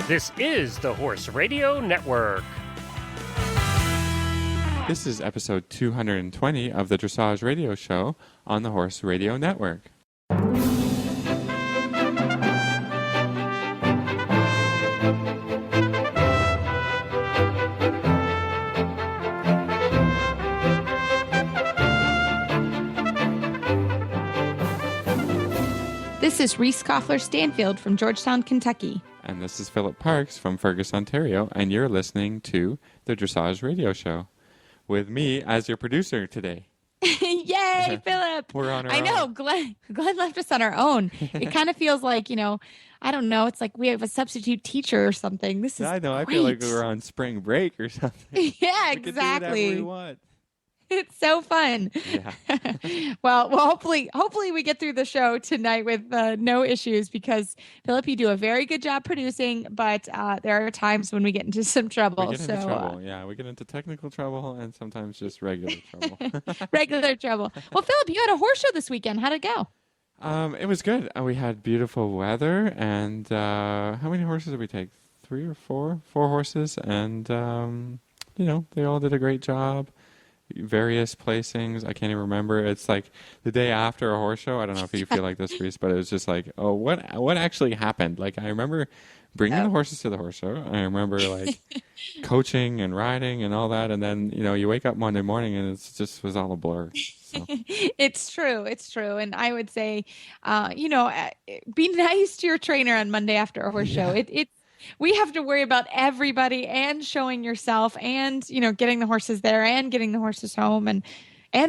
This is the Horse Radio Network. This is episode 220 of the Dressage Radio Show on the Horse Radio Network. This is Reese Koffler-Stanfield from Georgetown, Kentucky. And this is Philip Parks from Fergus, Ontario, and you're listening to the Dressage Radio Show with me as your producer today. Yay, Philip! We're on our own. I know, Glenn left us on our own. It kind of feels like, I don't know, it's like we have a substitute teacher or something. This is I know, great. I feel like we're on spring break or something. Yeah, we exactly. Can do whatever we want. It's so fun. Yeah. well, hopefully we get through the show tonight with no issues because, Philip, you do a very good job producing, but there are times when we get into some trouble. We get into trouble. Yeah, we get into technical trouble and sometimes just regular trouble. Regular trouble. Well, Philip, you had a horse show this weekend. How'd it go? It was good. We had beautiful weather, and how many horses did we take? 3 or 4? 4 horses, and they all did a great job. Various placings. I can't even remember. It's like the day after a horse show. I don't know if you feel like this, Reese, but it was just like, oh, what actually happened? Like, I remember bringing the horses to the horse show. I remember like coaching and riding and all that, and then you wake up Monday morning and it just was all a blur. So. It's true, and I would say, be nice to your trainer on Monday after a horse show. We have to worry about everybody and showing yourself and, getting the horses there and getting the horses home and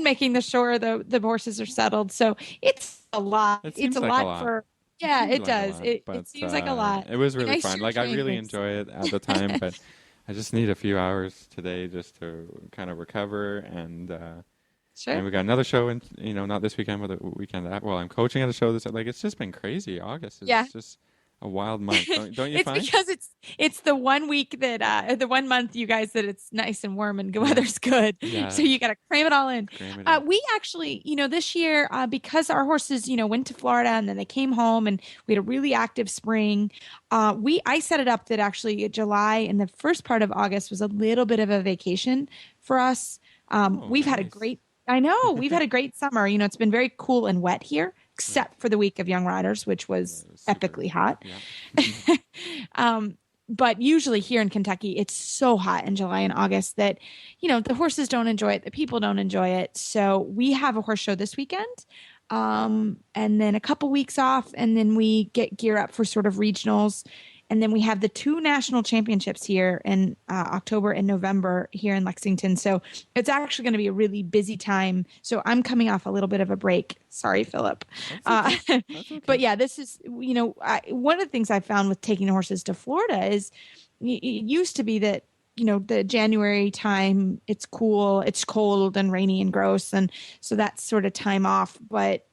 making sure the horses are settled. So it's a lot. It's a lot for, yeah, it does. It seems like a lot. It was really fun. Like, I really enjoy it at the time, but I just need a few hours today just to kind of recover. And, sure. And we got another show in, not this weekend, but the weekend that, I'm coaching at a show it's just been crazy. August is just a wild month, don't you find? It's because it's the 1 week that the 1 month, you guys, that it's nice and warm and the weather's good. Yeah. So you got to cram it all in. We actually, this year, because our horses, went to Florida and then they came home and we had a really active spring. I set it up that actually July and the first part of August was a little bit of a vacation for us. We've had a great summer. It's been very cool and wet here, except for the week of Young Riders, which was epically hot. Yeah. But usually here in Kentucky, it's so hot in July and August that, the horses don't enjoy it. The people don't enjoy it. So we have a horse show this weekend and then a couple weeks off. And then we get gear up for sort of regionals. And then we have the 2 national championships here in October and November here in Lexington. So it's actually going to be a really busy time. So I'm coming off a little bit of a break. Sorry, Philip. That's okay. But yeah, this is, one of the things I found with taking horses to Florida is it used to be that, the January time, it's cool, it's cold and rainy and gross. And so that's sort of time off. But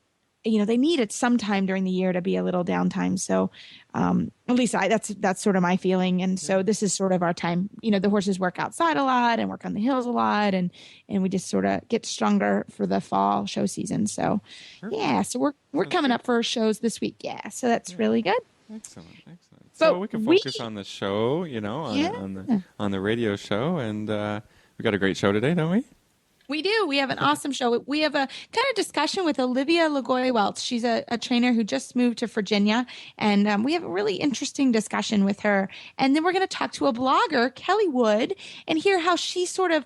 they need it sometime during the year to be a little downtime. So at least that's sort of my feeling. And so this is sort of our time. The horses work outside a lot and work on the hills a lot. And we just sort of get stronger for the fall show season. So, yeah, so we're coming up for shows this week. Yeah, so that's really good. Excellent. So we can focus on the show, on the radio show. And we got a great show today, don't we? We do. We have an awesome show. We have a kind of discussion with Olivia Lagoy-Welts. She's a trainer who just moved to Virginia, and we have a really interesting discussion with her. And then we're going to talk to a blogger, Kelly Wood, and hear how she sort of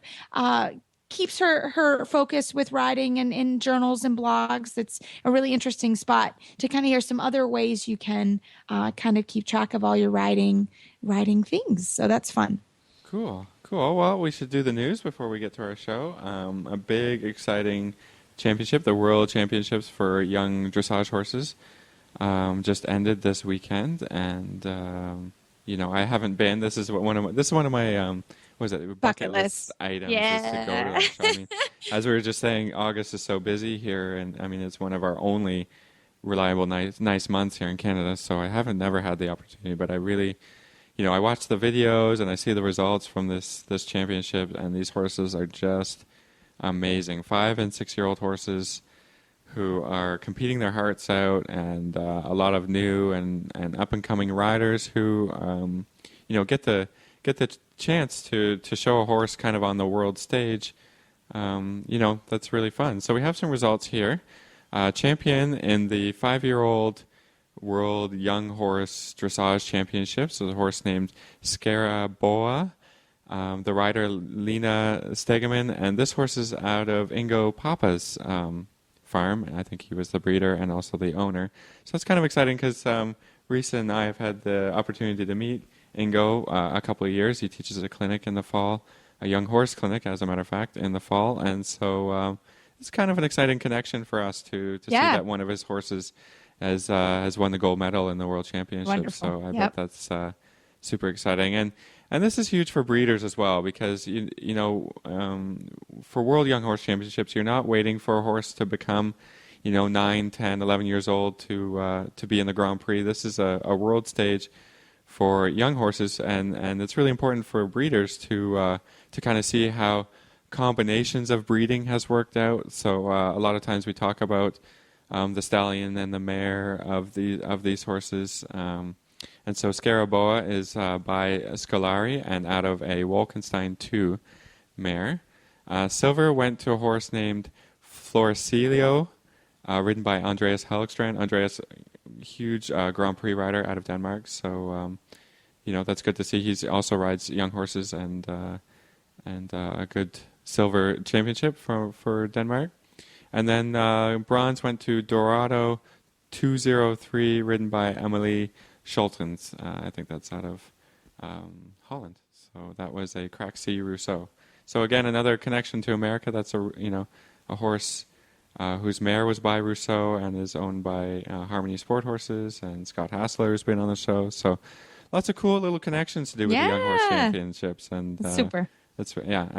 keeps her focus with writing and in journals and blogs. It's a really interesting spot to kind of hear some other ways you can kind of keep track of all your writing things. So that's fun. Cool. Well, we should do the news before we get to our show. A big, exciting championship, the World Championships for young dressage horses, just ended this weekend, and I haven't been. This is one of my bucket list items is to go to the show. I mean, as we were just saying, August is so busy here, and I mean it's one of our only reliable, nice months here in Canada. So I haven't never had the opportunity, but I really. I watch the videos and I see the results from this championship, and these horses are just amazing. 5- and 6-year-old horses who are competing their hearts out, and a lot of new and up and coming riders who get the chance to show a horse kind of on the world stage. That's really fun. So we have some results here. Champion in the 5-year-old World Young Horse Dressage Championships was a horse named Scaraboa. The rider Lena Stegeman, and this horse is out of Ingo Papa's farm. I think he was the breeder and also the owner. So it's kind of exciting because Risa and I have had the opportunity to meet Ingo a couple of years. He teaches a clinic in the fall, a young horse clinic, as a matter of fact, in the fall. And so it's kind of an exciting connection for us to see that one of his horses has won the gold medal in the World Championship. Wonderful. So I bet that's super exciting. And this is huge for breeders as well, because for World Young Horse Championships, you're not waiting for a horse to become 9, 10, 11 years old to be in the Grand Prix. This is a world stage for young horses, and it's really important for breeders to kind of see how combinations of breeding has worked out. So a lot of times we talk about the stallion and the mare of these horses. And so Scaraboa is by Scolari and out of a Wolkenstein 2 mare. Silver went to a horse named Floricilio, ridden by Andreas Helgstrand. Andreas, huge Grand Prix rider out of Denmark. So, that's good to see. He also rides young horses and a good silver championship for Denmark. And then bronze went to Dorado 203, ridden by Emily Schultens. I think that's out of Holland. So that was a Craxi Rousseau. So again, another connection to America. That's a horse whose mare was by Rousseau and is owned by Harmony Sport Horses, and Scott Hassler has been on the show. So lots of cool little connections to do with the Young Horse Championships. And super. I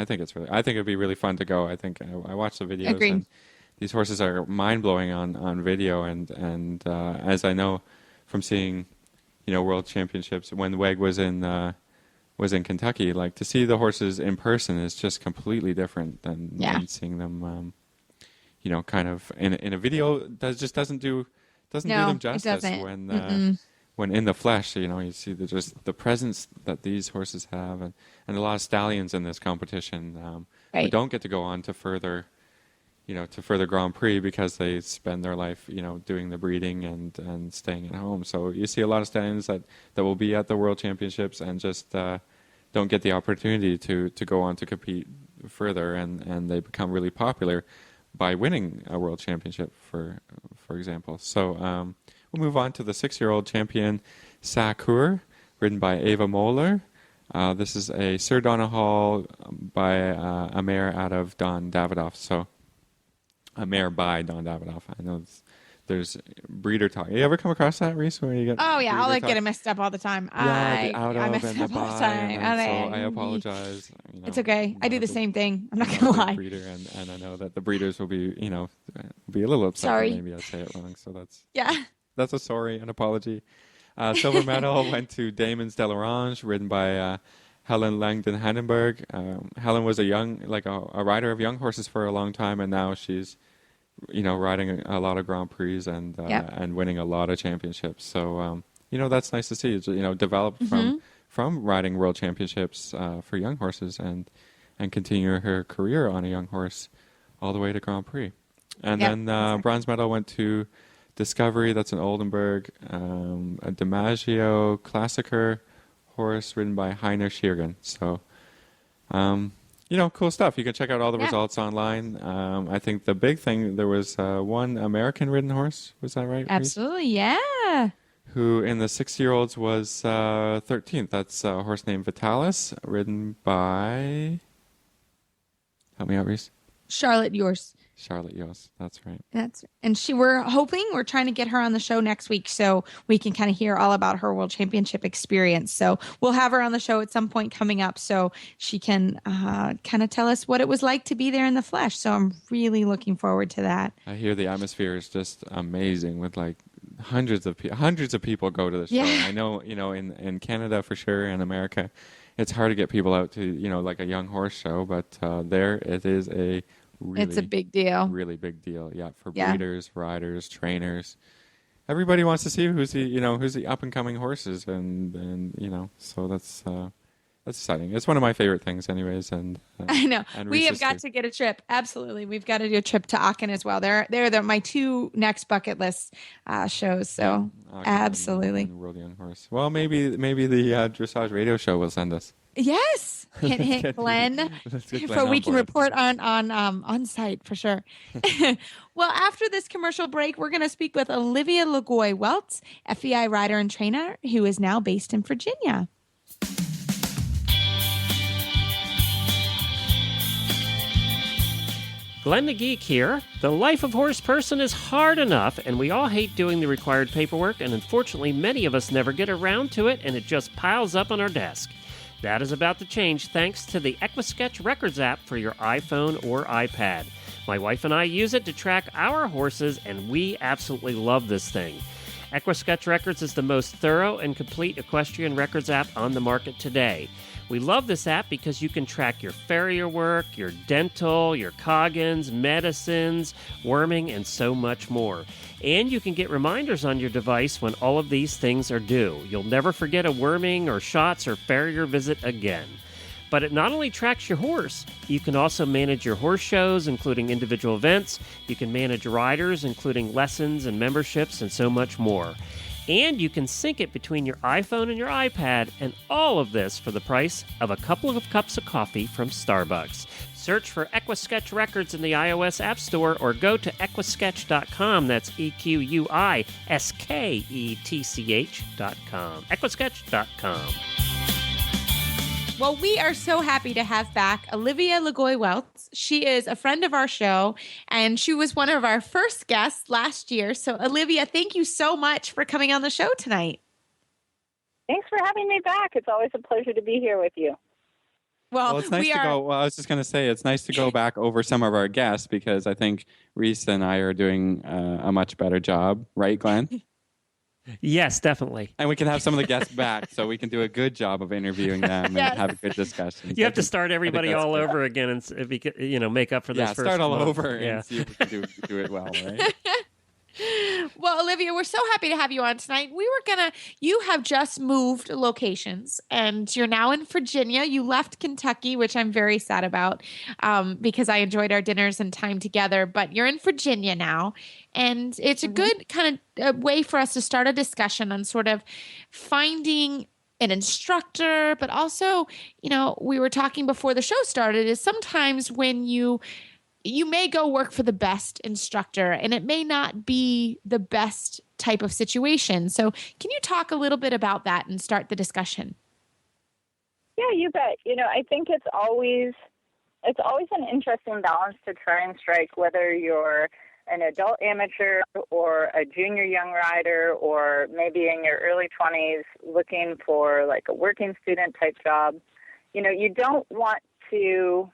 think it'd be really fun to go. I think I watched the videos. Agreed. And these horses are mind blowing on video, and as I know from seeing World Championships when WEG was in Kentucky, like to see the horses in person is just completely different than seeing them kind of in a video. Doesn't do them justice when in the flesh. You see the presence that these horses have, and a lot of stallions in this competition who don't get to go on to further Grand Prix because they spend their life, doing the breeding and staying at home. So you see a lot of stallions that will be at the World Championships and just don't get the opportunity to go on to compete further, and they become really popular by winning a World Championship, for example. So we'll move on to the 6-year-old champion, Sakur, ridden by Ava Moeller. This is a Sir Donahall by a mare out of Don Davidoff. So a mare by Don Davidoff. I know there's breeder talk. You ever come across that, Reese? Where you get I'll get it messed up all the time. I mess it up all the time. So I apologize. It's okay. I do the same thing. I'm not gonna lie. Breeder, and I know that the breeders will be a little upset. Sorry. That maybe I say it wrong. So that's a sorry, an apology. Silver medal went to Damon's Delarange, ridden by Helen Langdon Handenberg. Helen was a rider of young horses for a long time, and now she's riding a lot of Grand Prix and winning a lot of championships. So that's nice to see. It's, developed from riding World Championships for young horses and continue her career on a young horse all the way to Grand Prix. And then bronze medal went to Discovery. That's an Oldenburg, a DiMaggio Classicer horse ridden by Heiner Schiergen. So, cool stuff. You can check out all the results online. I think the big thing, there was one American-ridden horse. Was that right? Absolutely, yeah. Who in the 6-year-olds was 13th. That's a horse named Vitalis, ridden by... Help me out, Reese. Charlotte Yours. That's right. We're trying to get her on the show next week so we can kind of hear all about her World Championship experience. So we'll have her on the show at some point coming up so she can kind of tell us what it was like to be there in the flesh. So I'm really looking forward to that. I hear the atmosphere is just amazing with hundreds of people go to the show. I know, in Canada for sure, and America, it's hard to get people out to, like a young horse show, but there it is a Really, it's a big deal. Really big deal. Yeah, for breeders, riders, trainers. Everybody wants to see who's the up and coming horses, and so that's exciting. It's one of my favorite things, anyways. And I know and we have Reese's got too. to get a trip. Absolutely, we've got to do a trip to Aachen as well. They're my two next bucket list shows. So Aachen absolutely, and World Young Horse. Well, maybe the Dressage Radio Show will send us. yes. Hint, hint, Glenn. So we can report on site for sure. Well, after this commercial break, we're going to speak with Olivia Lagoy-Welts, FEI rider and trainer, who is now based in Virginia. Glenn the Geek here. The life of horse person is hard enough, and we all hate doing the required paperwork, and unfortunately many of us never get around to it, and it just piles up on our desk. That is about to change thanks to the EquiSketch Records app for your iPhone or iPad. My wife and I use it to track our horses, and we absolutely love this thing. EquiSketch Records is the most thorough and complete equestrian records app on the market today. We love this app because you can track your farrier work, your dental, your coggins, medicines, worming, and so much more. And you can get reminders on your device when all of these things are due. You'll never forget a worming or shots or farrier visit again. But it not only tracks your horse, you can also manage your horse shows, including individual events. You can manage riders, including lessons and memberships, and so much more. And you can sync it between your iPhone and your iPad, and all of this for the price of a couple of cups of coffee from Starbucks. Search for EquiSketch Records in the iOS App Store or go to equisketch.com. That's EquiSketch.com. EquiSketch.com. Well, we are so happy to have back Olivia Lagoy-Welts. She is a friend of our show, and she was one of our first guests last year. So, Olivia, thank you so much for coming on the show tonight. Thanks for having me back. It's always a pleasure to be here with you. Well, it's nice to go. Well, I was just going to say, it's nice to go back over some of our guests because I think Reese and I are doing a much better job. Right, Glenn? Yes, definitely. And we can have some of the guests back so we can do a good job of interviewing them and have a good discussion. You have to start everybody all over again and make up for this first start all month. over and see if we can do it well, right? Well, Olivia, we're so happy to have you on tonight. You have just moved locations and you're now in Virginia. You left Kentucky, which I'm very sad about because I enjoyed our dinners and time together, but you're in Virginia now. And it's a good kind of way for us to start a discussion on sort of finding an instructor, but also, we were talking before the show started is sometimes when you may go work for the best instructor and it may not be the best type of situation. So can you talk a little bit about that and start the discussion? Yeah, you bet. I think it's always an interesting balance to try and strike, whether you're an adult amateur or a junior young rider or maybe in your early 20s looking for like a working student type job. You don't want to...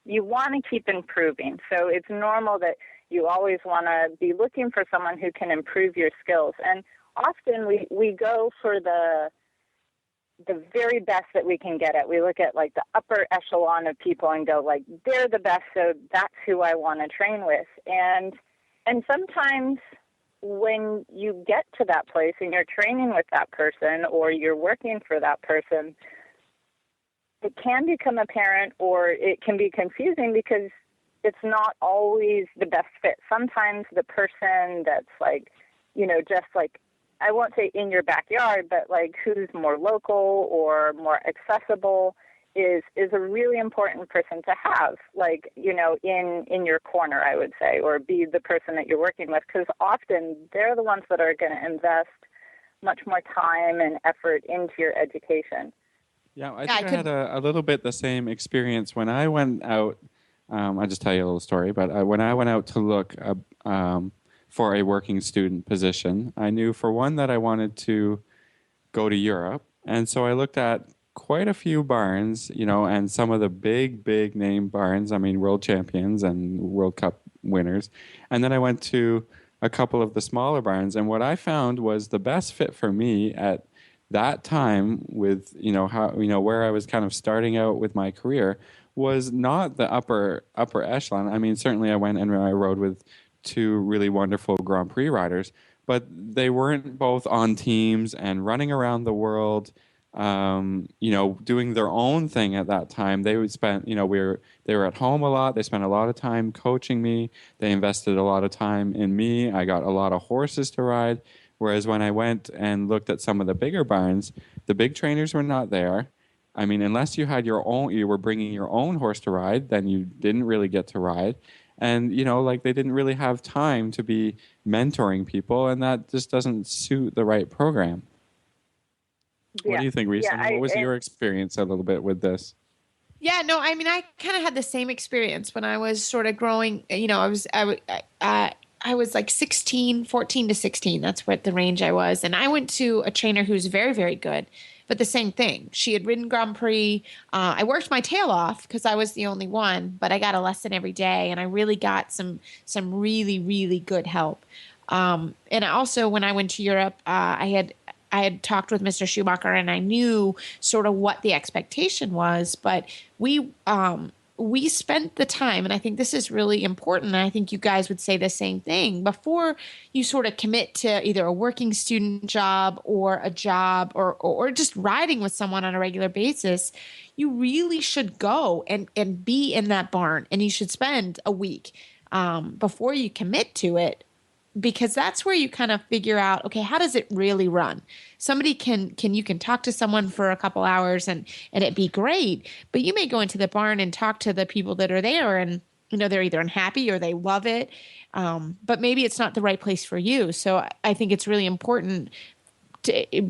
You want to keep improving. So it's normal that you always want to be looking for someone who can improve your skills. And often we go for the very best that we can get at. We look at like the upper echelon of people and go like, they're the best, so that's who I want to train with. And sometimes when you get to that place and you're training with that person or you're working for that person, it can become apparent or it can be confusing because it's not always the best fit. Sometimes the person that's like, just like, I won't say in your backyard, but like who's more local or more accessible is a really important person to have, like, in your corner, I would say, or be the person that you're working with, because often they're the ones that are going to invest much more time and effort into your education. Yeah, I think I had a little bit the same experience when I went out. I'll just tell you a little story. But when I went out to look for a working student position, I knew for one that I wanted to go to Europe. And so I looked at quite a few barns, and some of the big name barns, world champions and World Cup winners. And then I went to a couple of the smaller barns. And what I found was the best fit for me at that time with, where I was kind of starting out with my career was not the upper echelon. I mean, certainly I went and I rode with two really wonderful Grand Prix riders, but they weren't both on teams and running around the world, doing their own thing at that time. They would spend, they were at home a lot. They spent a lot of time coaching me. They invested a lot of time in me. I got a lot of horses to ride. Whereas when I went and looked at some of the bigger barns, the big trainers were not there. I mean, unless you had you were bringing your own horse to ride, then you didn't really get to ride. And, they didn't really have time to be mentoring people, and that just doesn't suit the right program. Yeah. What do you think, Reese? Yeah, what was your experience a little bit with this? Yeah, no, I mean, I kind of had the same experience when I was sort of growing. I was like 14 to 16. That's what the range I was. And I went to a trainer who's very, very good, but the same thing. She had ridden Grand Prix. I worked my tail off because I was the only one, but I got a lesson every day, and I really got some really, really good help. And also, when I went to Europe, I had talked with Mr. Schumacher, and I knew sort of what the expectation was, but we spent the time, and I think this is really important, and I think you guys would say the same thing, before you sort of commit to either a working student job or a job or just riding with someone on a regular basis, you really should go and be in that barn, and you should spend a week before you commit to it, because that's where you kind of figure out, okay, how does it really run? You can talk to someone for a couple hours and it'd be great, but you may go into the barn and talk to the people that are there, and they're either unhappy or they love it, but maybe it's not the right place for you. So I think it's really important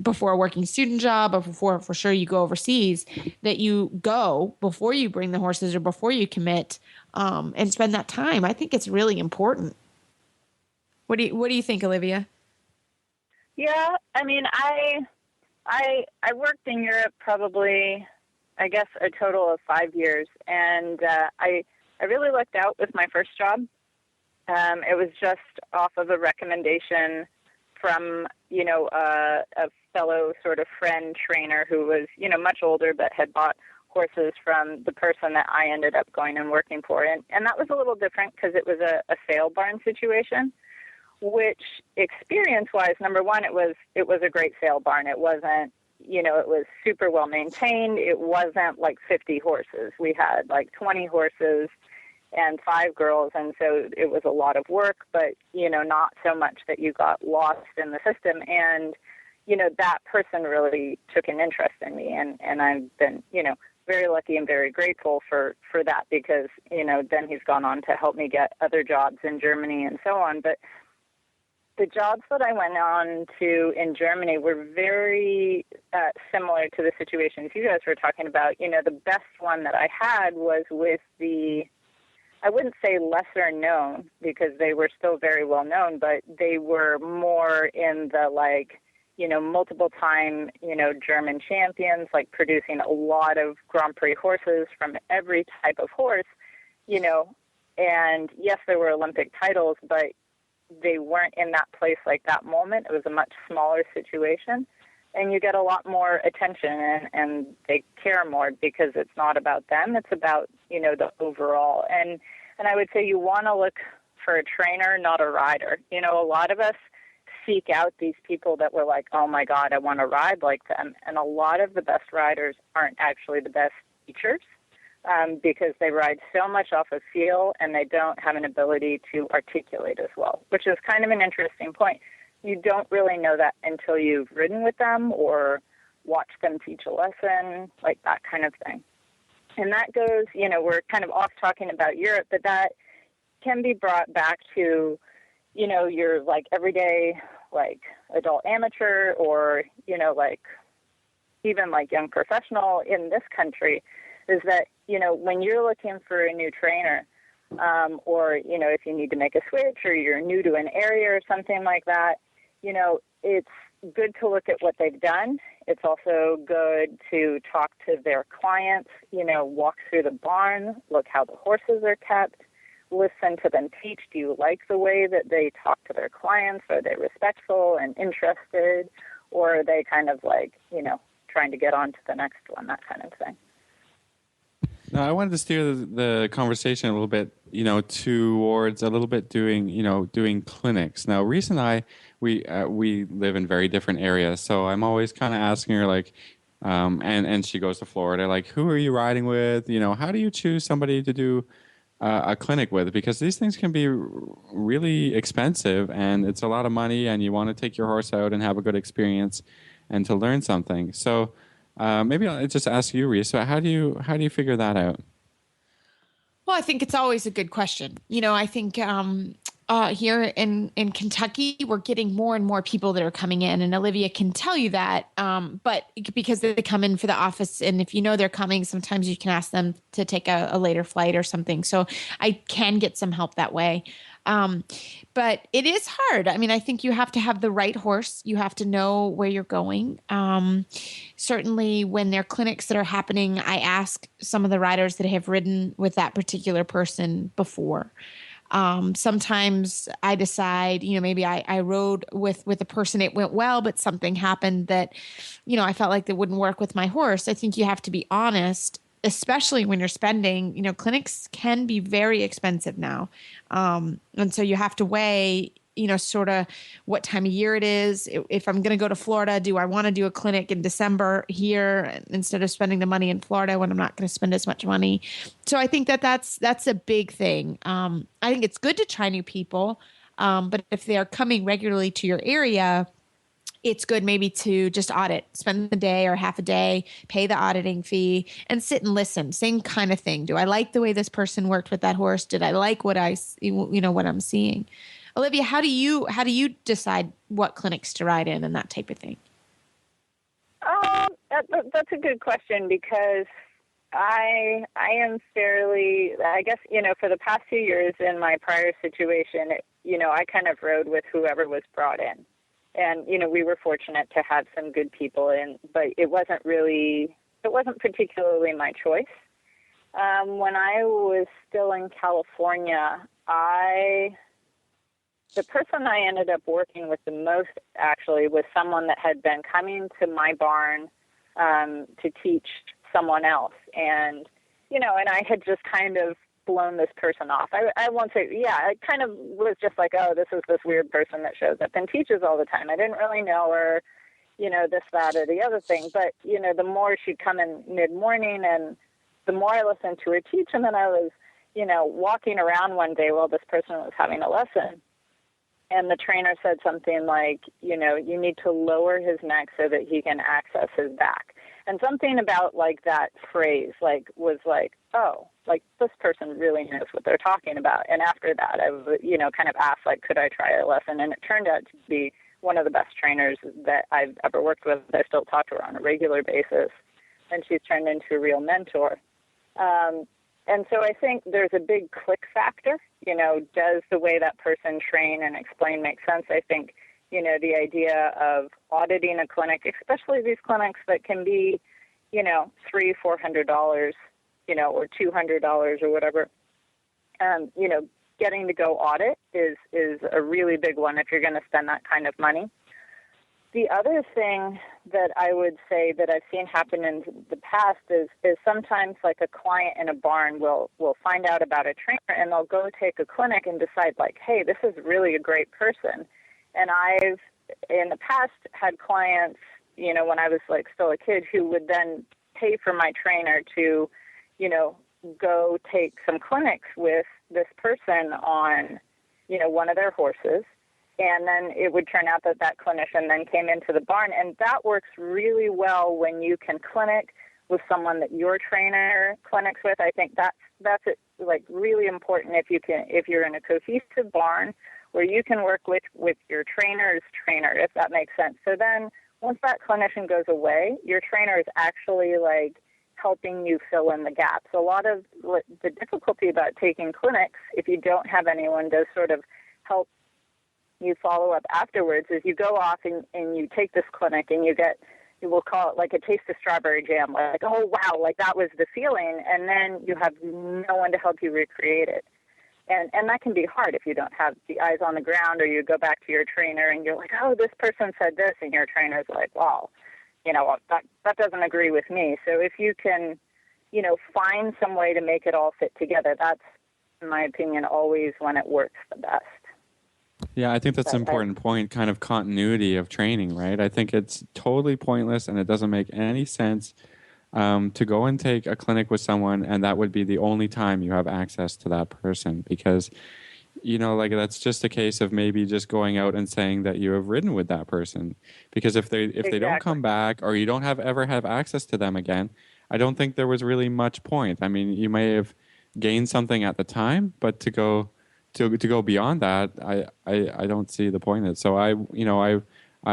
before a working student job, or before for sure you go overseas, that you go before you bring the horses or before you commit, and spend that time. I think it's really important. What do you think, Olivia? Yeah, I mean, I worked in Europe probably, I guess, a total of 5 years, and I really lucked out with my first job. It was just off of a recommendation from a fellow sort of friend trainer who was much older but had bought horses from the person that I ended up going and working for, and that was a little different because it was a sale barn situation. Which experience-wise, number one, it was a great sale barn. It wasn't, it was super well maintained. It wasn't like 50 horses. We had like 20 horses and 5 girls, and so it was a lot of work, but, not so much that you got lost in the system. And, that person really took an interest in me, and I've been, very lucky and very grateful for that, because, then he's gone on to help me get other jobs in Germany and so on. But the jobs that I went on to in Germany were very similar to the situations you guys were talking about. The best one that I had was with I wouldn't say lesser known, because they were still very well known, but they were more in the multiple time, German champions, like producing a lot of Grand Prix horses from every type of horse, and yes, there were Olympic titles, but they weren't in that place like that moment. It was a much smaller situation, and you get a lot more attention, and they care more because it's not about them. It's about, the overall. And I would say you want to look for a trainer, not a rider. A lot of us seek out these people that we're like, oh my God, I want to ride like them. And a lot of the best riders aren't actually the best teachers. Because they ride so much off of feel, and they don't have an ability to articulate as well, which is kind of an interesting point. You don't really know that until you've ridden with them or watched them teach a lesson, like that kind of thing. And that goes, we're kind of off talking about Europe, but that can be brought back to, your like everyday, like adult amateur, or, even like young professional in this country, is that, when you're looking for a new trainer, or, if you need to make a switch, or you're new to an area or something like that, it's good to look at what they've done. It's also good to talk to their clients, walk through the barn, look how the horses are kept, listen to them teach. Do you like the way that they talk to their clients? Are they respectful and interested? Or are they kind of like, trying to get on to the next one, that kind of thing? No, I wanted to steer the conversation a little bit, towards a little bit doing clinics. Now, Reese and I, we live in very different areas, so I'm always kind of asking her like, and she goes to Florida, like, who are you riding with? How do you choose somebody to do a clinic with? Because these things can be really expensive, and it's a lot of money, and you want to take your horse out and have a good experience, and to learn something. So. Maybe I'll just ask you, Reese. So how do you figure that out? Well, I think it's always a good question. I think here in Kentucky, we're getting more and more people that are coming in, and Olivia can tell you that. But because they come in for the office, and if you know they're coming, sometimes you can ask them to take a later flight or something. So I can get some help that way. But it is hard. I mean, I think you have to have the right horse. You have to know where you're going. Certainly when there are clinics that are happening, I ask some of the riders that have ridden with that particular person before. Sometimes I decide, maybe I rode with a person, it went well, but something happened that, I felt like that wouldn't work with my horse. I think you have to be honest, especially when you're spending, clinics can be very expensive now. And so you have to weigh, sort of what time of year it is. If I'm going to go to Florida, do I want to do a clinic in December here instead of spending the money in Florida when I'm not going to spend as much money? So I think that's a big thing. I think it's good to try new people. But if they are coming regularly to your area, it's good maybe to just audit, spend the day or half a day, pay the auditing fee, and sit and listen. Same kind of thing. Do I like the way this person worked with that horse? Did I like what what I'm seeing? Olivia, how do you decide what clinics to ride in and that type of thing? That's a good question, because I am fairly, I guess, for the past few years in my prior situation, I kind of rode with whoever was brought in. And, we were fortunate to have some good people in, but it wasn't particularly my choice. When I was still in California, the person I ended up working with the most actually was someone that had been coming to my barn to teach someone else. And, and I had just kind of blown this person off. I won't say, I kind of was just like, oh, this is this weird person that shows up and teaches all the time. I didn't really know her, this, that, or the other thing. But, the more she'd come in mid-morning and the more I listened to her teach, and then I was, walking around one day while this person was having a lesson. And the trainer said something like, you need to lower his neck so that he can access his back. And something about like that phrase, was like, oh, like this person really knows what they're talking about. And after that, I, kind of asked, like, could I try a lesson? And it turned out to be one of the best trainers that I've ever worked with. I still talk to her on a regular basis, and she's turned into a real mentor. And so I think there's a big click factor. Does the way that person train and explain make sense? I think, the idea of auditing a clinic, especially these clinics that can be, $300-400, or $200 or whatever, getting to go audit is a really big one if you're going to spend that kind of money. The other thing that I would say that I've seen happen in the past is sometimes like a client in a barn will find out about a trainer and they'll go take a clinic and decide like, hey, this is really a great person. And I've in the past had clients, when I was like still a kid, who would then pay for my trainer to, go take some clinics with this person on, one of their horses. And then it would turn out that clinician then came into the barn. And that works really well when you can clinic with someone that your trainer clinics with. I think that's like really important if you're in a cohesive barn where you can work with your trainer's trainer, if that makes sense. So then once that clinician goes away, your trainer is actually like helping you fill in the gaps. A lot of the difficulty about taking clinics, if you don't have anyone to sort of help you follow up afterwards, is you go off and you take this clinic and we'll call it like a taste of strawberry jam, like, oh, wow, like that was the feeling, and then you have no one to help you recreate it. And that can be hard if you don't have the eyes on the ground, or you go back to your trainer and you're like, oh, this person said this, and your trainer's like, well, that doesn't agree with me. So if you can, find some way to make it all fit together. That's, in my opinion, always when it works the best. Yeah, I think that's an important point, kind of continuity of training, right? I think it's totally pointless and it doesn't make any sense to go and take a clinic with someone and that would be the only time you have access to that person, because like that's just a case of maybe just going out and saying that you have ridden with that person, because if they don't come back or you don't ever have access to them again, I don't think there was really much point. I mean, you may have gained something at the time, but to go beyond that, I don't see the point in it. So I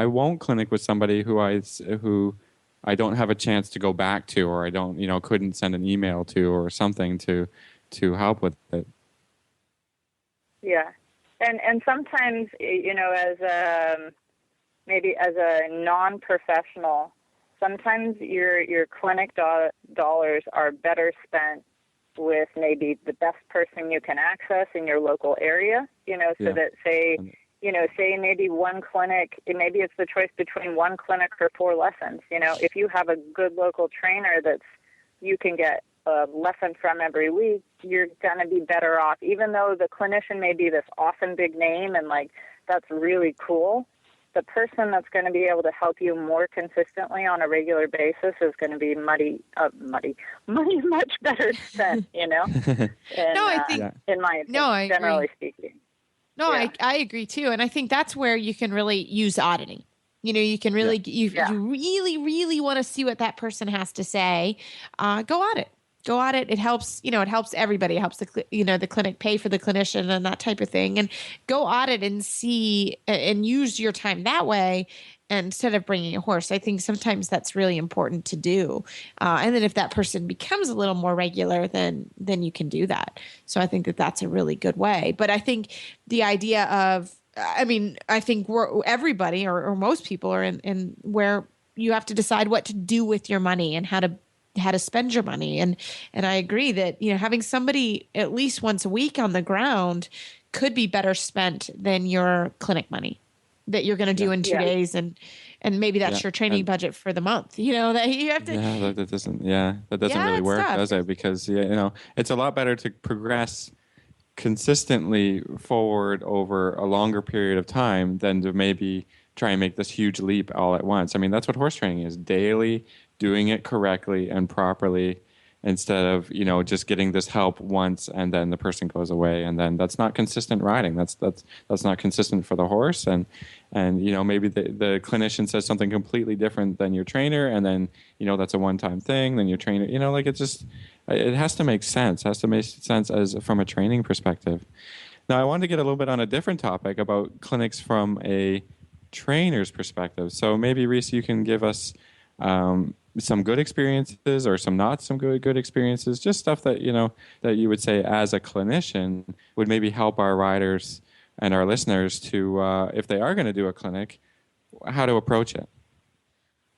won't clinic with somebody who I don't have a chance to go back to, or I don't couldn't send an email to or something to help with it. Yeah, and sometimes maybe as a non-professional, sometimes your clinic dollars are better spent with maybe the best person you can access in your local area, so that say maybe one clinic, maybe it's the choice between one clinic or 4 lessons. If you have a good local trainer you can get a lesson from every week, you're going to be better off, even though the clinician may be this awesome big name and that's really cool. The person that's going to be able to help you more consistently on a regular basis is going to be money much better spent, and, I think, in my opinion, generally speaking. No, yeah. I agree too. And I think that's where you can really use auditing. You can really, you really, really want to see what that person has to say. Go audit. It helps, it helps everybody. It helps the clinic pay for the clinician and that type of thing. And go audit and see and use your time that way instead of bringing a horse. I think sometimes that's really important to do. And then if that person becomes a little more regular, then you can do that. So I think that's a really good way. But I think the idea of, I think everybody or most people are in where you have to decide what to do with your money and how to spend your money. And I agree that, having somebody at least once a week on the ground could be better spent than your clinic money that you're going to do in 2 days. And maybe that's your training budget for the month, that you have to. Yeah, that doesn't really work, does it? Because, it's a lot better to progress consistently forward over a longer period of time than to maybe try and make this huge leap all at once. I mean, that's what horse training is: daily, doing it correctly and properly, instead of just getting this help once and then the person goes away, and then that's not consistent riding. That's not consistent for the horse, and maybe the clinician says something completely different than your trainer, and then that's a one-time thing. Then your trainer, it has to make sense. It has to make sense as from a training perspective. Now, I wanted to get a little bit on a different topic about clinics from a trainer's perspective. So maybe, Reese, you can give us some good experiences or some not some good experiences, just stuff that that you would say as a clinician would maybe help our riders and our listeners to if they are going to do a clinic, how to approach it.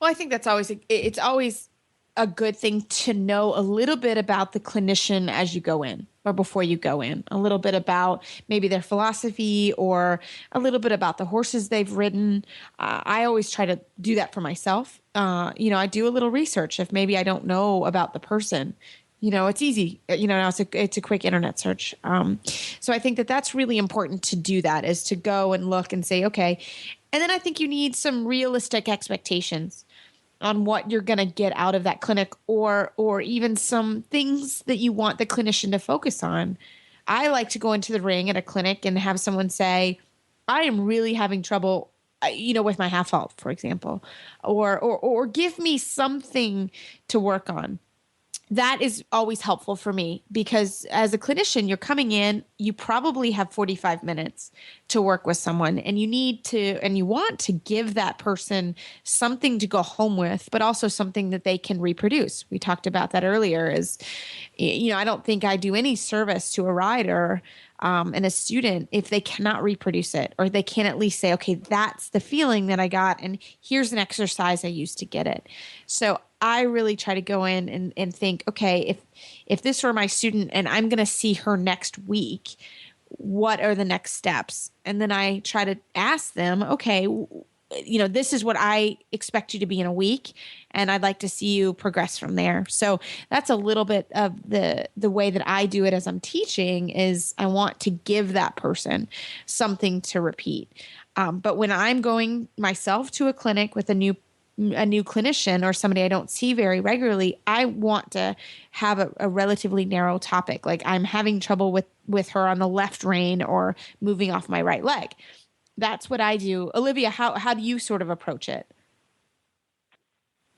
Well, I think that's it's always a good thing to know a little bit about the clinician as you go in or before you go in, a little bit about maybe their philosophy or a little bit about the horses they've ridden. I always try to do that for myself. I do a little research if maybe I don't know about the person. It's easy. It's a quick internet search. So I think that's really important to do that, is to go and look and say, okay. And then I think you need some realistic expectations on what you're going to get out of that clinic, or even some things that you want the clinician to focus on. I like to go into the ring at a clinic and have someone say, I am really having trouble, with my half halt, for example, or give me something to work on. That is always helpful for me, because as a clinician, you're coming in, you probably have 45 minutes to work with someone, and you want to give that person something to go home with, but also something that they can reproduce. We talked about that earlier. I don't think I do any service to a rider and a student if they cannot reproduce it, or they can't at least say, okay, that's the feeling that I got, and here's an exercise I used to get it. So I really try to go in and think, okay, if this were my student and I'm going to see her next week, what are the next steps? And then I try to ask them, okay, this is what I expect you to be in a week, and I'd like to see you progress from there. So that's a little bit of the way that I do it as I'm teaching, is I want to give that person something to repeat. But when I'm going myself to a clinic with a new clinician or somebody I don't see very regularly, I want to have a relatively narrow topic. Like, I'm having trouble with her on the left rein or moving off my right leg. That's what I do. Olivia, how do you sort of approach it?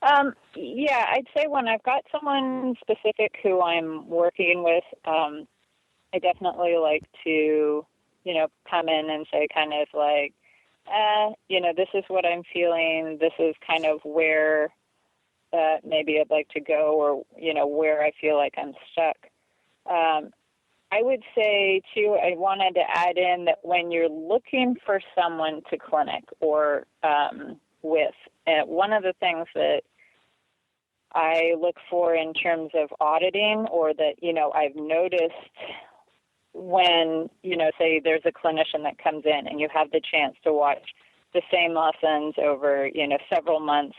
Yeah, I'd say when I've got someone specific who I'm working with, I definitely like to, come in and say kind of like, this is what I'm feeling. This is kind of where maybe I'd like to go, or, where I feel like I'm stuck. I would say, too, I wanted to add in that when you're looking for someone to clinic or with, one of the things that I look for in terms of auditing, or that, I've noticed when, say there's a clinician that comes in and you have the chance to watch the same lessons over, several months,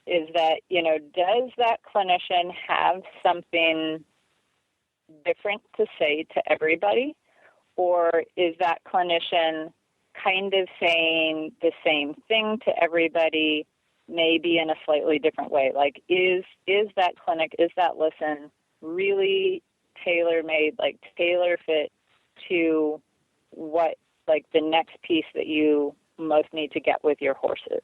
is that, does that clinician have something different to say to everybody? Or is that clinician kind of saying the same thing to everybody, maybe in a slightly different way? Like, is that clinic, is that lesson really tailor-made, like tailor fit to what, like, the next piece that you most need to get with your horses?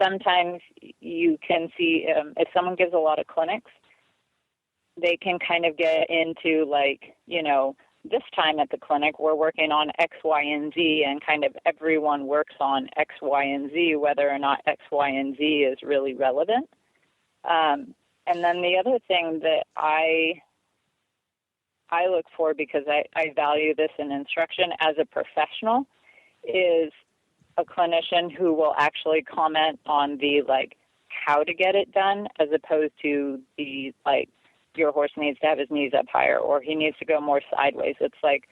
Sometimes you can see, if someone gives a lot of clinics, they can kind of get into, like, this time at the clinic, we're working on X, Y, and Z, and kind of everyone works on X, Y, and Z, whether or not X, Y, and Z is really relevant. And then the other thing that I look for, because I value this in instruction as a professional, is a clinician who will actually comment on the, like, how to get it done, as opposed to the, like, your horse needs to have his knees up higher, or he needs to go more sideways. It's like,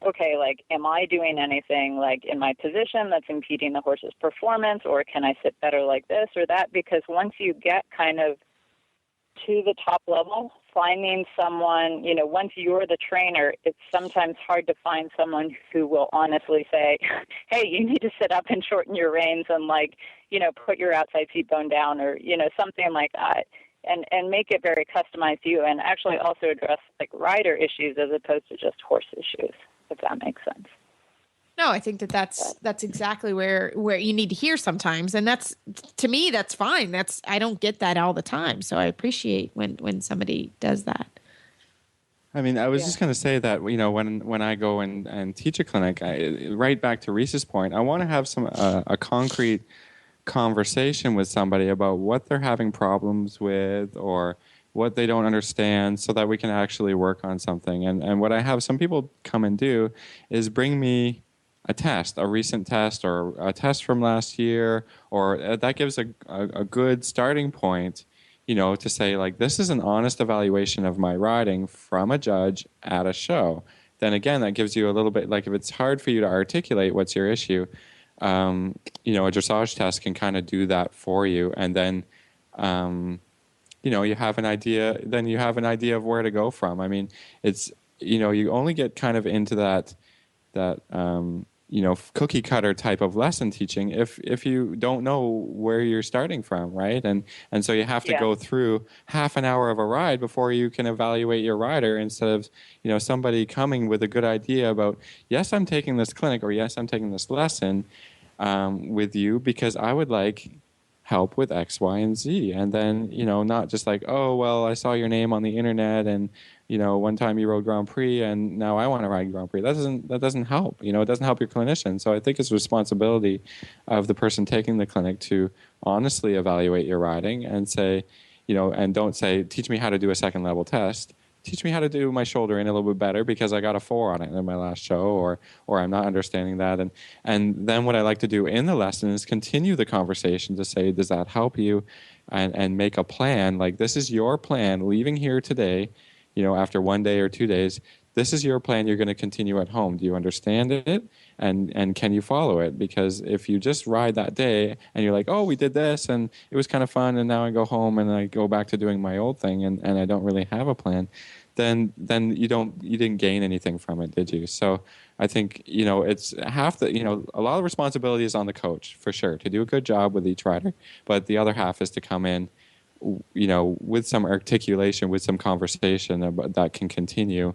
okay, like, am I doing anything, like, in my position that's impeding the horse's performance, or can I sit better like this or that? Because once you get kind of to the top level, finding someone, once you're the trainer, it's sometimes hard to find someone who will honestly say, hey, you need to sit up and shorten your reins and, like, put your outside seat bone down, or, something like that. And make it very customized to you, and actually also address, like, rider issues as opposed to just horse issues, if that makes sense. No, I think that's exactly where you need to hear sometimes. And that's, to me, that's fine. I don't get that all the time. So I appreciate when somebody does that. I mean, I was just going to say that, when I go and teach a clinic, right back to Reese's point, I want to have a concrete conversation with somebody about what they're having problems with or what they don't understand, so that we can actually work on something. And what I have some people come and do is bring me a test, a recent test, or a test from last year, or that gives a good starting point, to say, like, this is an honest evaluation of my riding from a judge at a show. Then again, that gives you a little bit, like, if it's hard for you to articulate what's your issue, a dressage test can kind of do that for you. And then, you have an idea, of where to go from. I mean, it's, you only get kind of into that cookie cutter type of lesson teaching if you don't know where you're starting from, right? And so you have to go through half an hour of a ride before you can evaluate your rider, instead of, somebody coming with a good idea about, yes, I'm taking this clinic, or yes, I'm taking this lesson with you because I would like help with X, Y, and Z. And then, not just like, oh, well, I saw your name on the internet, and, one time you rode Grand Prix, and now I want to ride Grand Prix. That doesn't help. It doesn't help your clinician. So I think it's a responsibility of the person taking the clinic to honestly evaluate your riding and say, and don't say, teach me how to do a second level test. Teach me how to do my shoulder in a little bit better because I got a 4 on it in my last show, or I'm not understanding that. And then what I like to do in the lesson is continue the conversation to say, does that help you? And make a plan. Like, this is your plan leaving here today, after 1 day or 2 days. this is your plan you're going to continue at home. Do you understand it? And can you follow it? Because if you just ride that day and you're like, oh, we did this and it was kind of fun, and now I go home and I go back to doing my old thing, and I don't really have a plan, then you didn't gain anything from it, did you? So I think, it's half the, a lot of responsibility is on the coach for sure to do a good job with each rider, but the other half is to come in, with some articulation, with some conversation that can continue,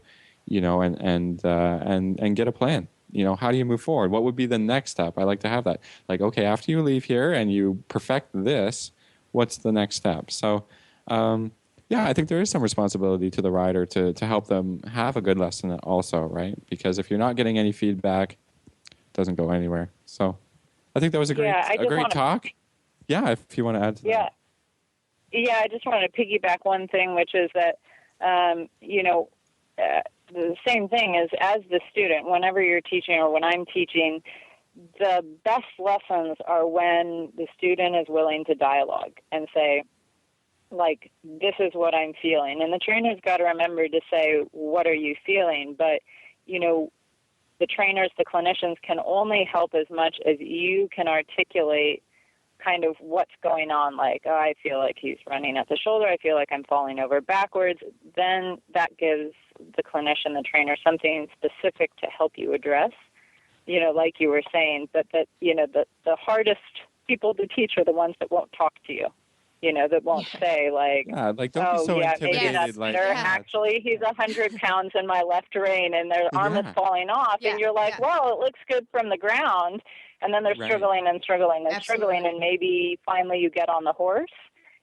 and get a plan. How do you move forward? What would be the next step? I like to have that. Like, okay, after you leave here and you perfect this, what's the next step? So, I think there is some responsibility to the rider to help them have a good lesson also, right? Because if you're not getting any feedback, it doesn't go anywhere. So I think that was a great talk. Yeah, if you want to add to that. Yeah, I just wanted to piggyback one thing, which is that, the same thing is, as the student, whenever you're teaching or when I'm teaching, the best lessons are when the student is willing to dialogue and say, like, this is what I'm feeling. And the trainer's got to remember to say, what are you feeling? But, the trainers, the clinicians can only help as much as you can articulate kind of what's going on. Like, oh, I feel like he's running at the shoulder. I feel like I'm falling over backwards. Then that gives the clinician, the trainer, something specific to help you address, like you were saying, but that, the hardest people to teach are the ones that won't talk to you, that won't say don't be so intimidated. Maybe that's better. Actually, he's 100 pounds in my left rein and their arm is falling off. And you're like, well, it looks good from the ground. And then they're struggling and struggling and struggling. And maybe finally you get on the horse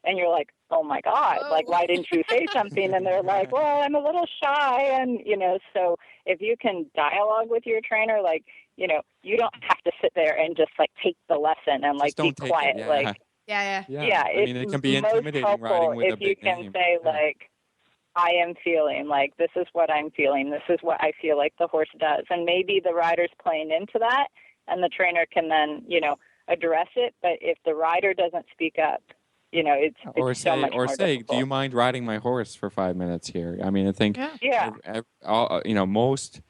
and you're like, oh my God, like, why didn't you say something? And they're like, well, I'm a little shy. And, so if you can dialogue with your trainer, like, you don't have to sit there and just like take the lesson and like be quiet. It can be intimidating riding with a big name. If you can say like, I am feeling like, this is what I'm feeling. This is what I feel like the horse does. And maybe the rider's playing into that and the trainer can then, address it. But if the rider doesn't speak up, it's so much more difficult. Do you mind riding my horse for 5 minutes here? I mean, I think, most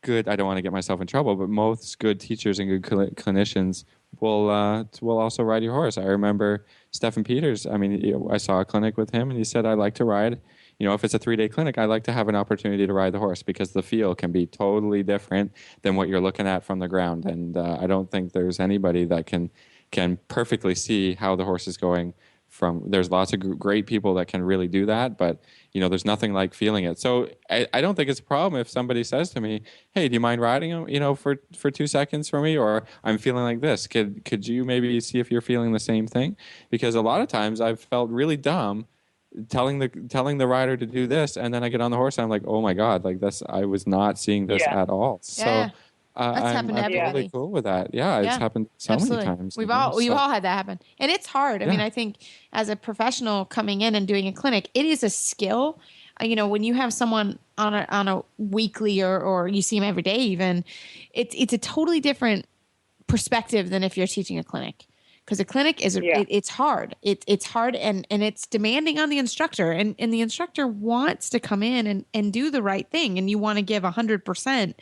good, I don't want to get myself in trouble, but most good teachers and good clinicians will also ride your horse. I remember Stephen Peters. I mean, I saw a clinic with him and he said, I like to ride. If it's a 3-day clinic, I like to have an opportunity to ride the horse because the feel can be totally different than what you're looking at from the ground. And I don't think there's anybody that can perfectly see how the horse is going. There's lots of great people that can really do that, but there's nothing like feeling it. So I don't think it's a problem if somebody says to me, hey, do you mind riding him, for 2 seconds for me? Or I'm feeling like this. Could you maybe see if you're feeling the same thing? Because a lot of times I've felt really dumb telling the rider to do this, and then I get on the horse and I'm like, oh my God, like this, I was not seeing this at all. So I'm totally cool with that. It's happened so many times. We've all had that happen, and it's hard. I mean, I think as a professional coming in and doing a clinic, it is a skill. When you have someone on a weekly or you see them every day, even it's a totally different perspective than if you're teaching a clinic. Because a clinic is it's hard. It's hard and it's demanding on the instructor. And the instructor wants to come in and do the right thing. And you want to give 100%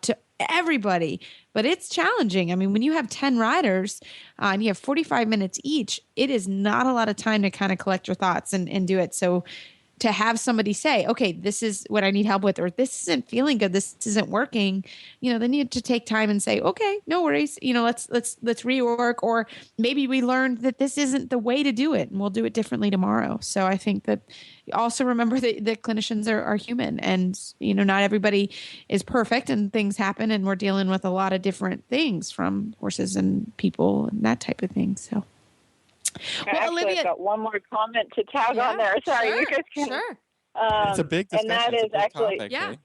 to everybody. But it's challenging. I mean, when you have 10 riders and you have 45 minutes each, it is not a lot of time to kind of collect your thoughts and do it. So to have somebody say, okay, this is what I need help with, or this isn't feeling good, this isn't working, they need to take time and say, okay, no worries, let's rework, or maybe we learned that this isn't the way to do it and we'll do it differently tomorrow. So I think that also remember that the clinicians are human, and not everybody is perfect and things happen, and we're dealing with a lot of different things from horses and people and that type of thing. So Olivia, I've got one more comment to tag on there. Sorry, you guys can. Sure. It's a big discussion. And that is actually, topic,